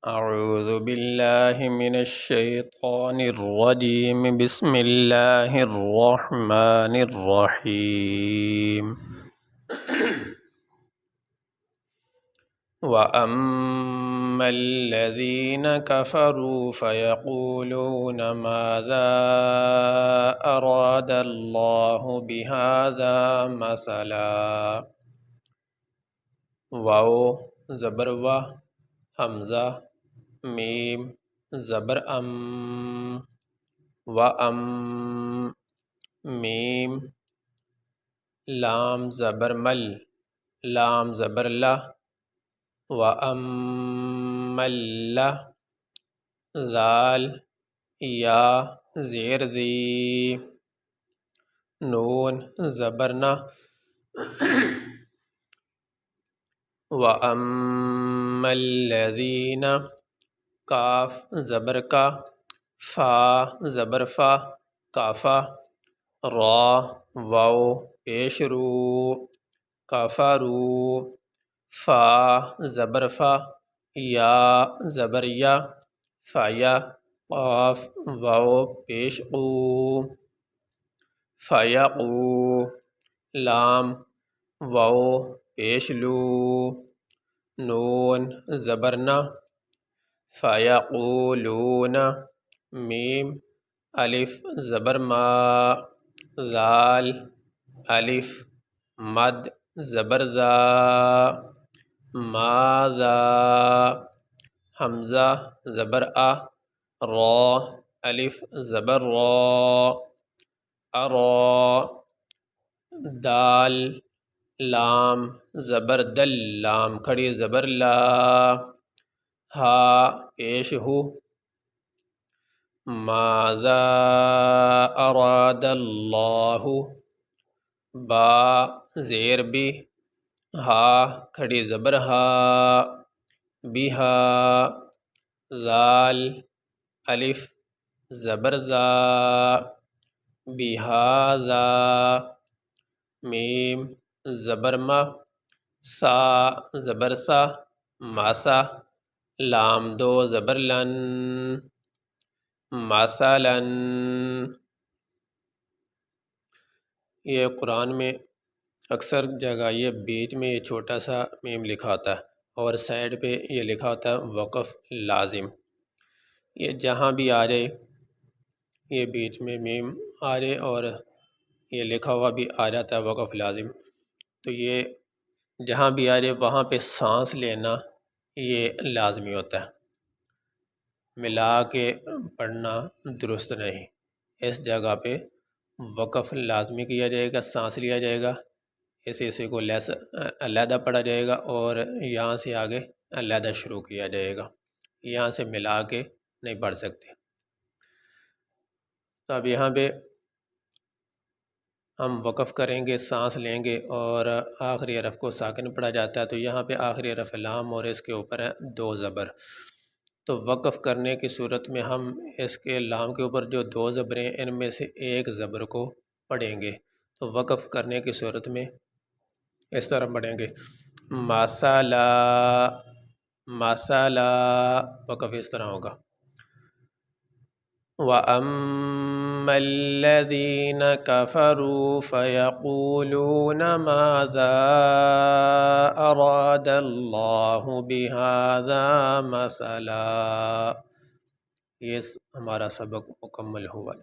أعوذ بالله من الشيطان الرجيم بسم الله الرحمن الرحيم وأما الذين كفروا فيقولون ماذا أراد الله بهذا مثلا واو زبر و حمزہ میم زبر و میم لام زبر مل لام زبر لہ و مل ذال یا زیر زی نون زبر نہ وَأَمَّا الَّذِينَ کاف زبر کا فا زبر فا کافا را واو پیش رو کفروا فا زبر فا یا زبر یا فیا قاف واو پیش قو فیقو لام واو پیش لو نون زبر نہ فیقولون میم الف زبر ما ذال الف مد زبر ذا ماذا حمزہ زبر را الف زبر را ارا دال لام زبر دل لام کھڑی زبر لا ہا پیش ہو ماذا اراد اللہ با زیر بھی ہا کھڑی زبر ہا بہا ذال الف زبر ذا بہذا میم زبر ما سا زبر سا ماسا لام دو زبر لن مثلاً یہ قرآن میں اکثر جگہ یہ بیچ میں یہ چھوٹا سا میم لکھا ہوتا ہے اور سائڈ پہ یہ لکھا ہوتا ہے وقف لازم. یہ جہاں بھی آ جائے یہ بیچ میں میم آ جائے اور یہ لکھا ہوا بھی آ جاتا ہے وقف لازم، تو یہ جہاں بھی آ جائے وہاں پہ سانس لینا یہ لازمی ہوتا ہے، ملا کے پڑھنا درست نہیں. اس جگہ پہ وقف لازمی کیا جائے گا، سانس لیا جائے گا، اس حصے کو علیحدہ پڑھا جائے گا اور یہاں سے آگے علیحدہ شروع کیا جائے گا، یہاں سے ملا کے نہیں پڑھ سکتے. تو اب یہاں پہ ہم وقف کریں گے، سانس لیں گے اور آخری حرف کو ساکن پڑھا جاتا ہے، تو یہاں پہ آخری حرف لام اور اس کے اوپر ہے دو زبر. تو وقف کرنے کی صورت میں ہم اس کے لام کے اوپر جو دو زبریں ان میں سے ایک زبر کو پڑھیں گے. تو وقف کرنے کی صورت میں اس طرح پڑھیں گے مسالا مسالا، وقف اس طرح ہوگا. وَأَمَّا الَّذِينَ كَفَرُوا فَيَقُولُونَ مَاذَا أَرَادَ اللَّهُ بِهَذَا مَثَلًا. یہ ہمارا سبق مکمل ہوا.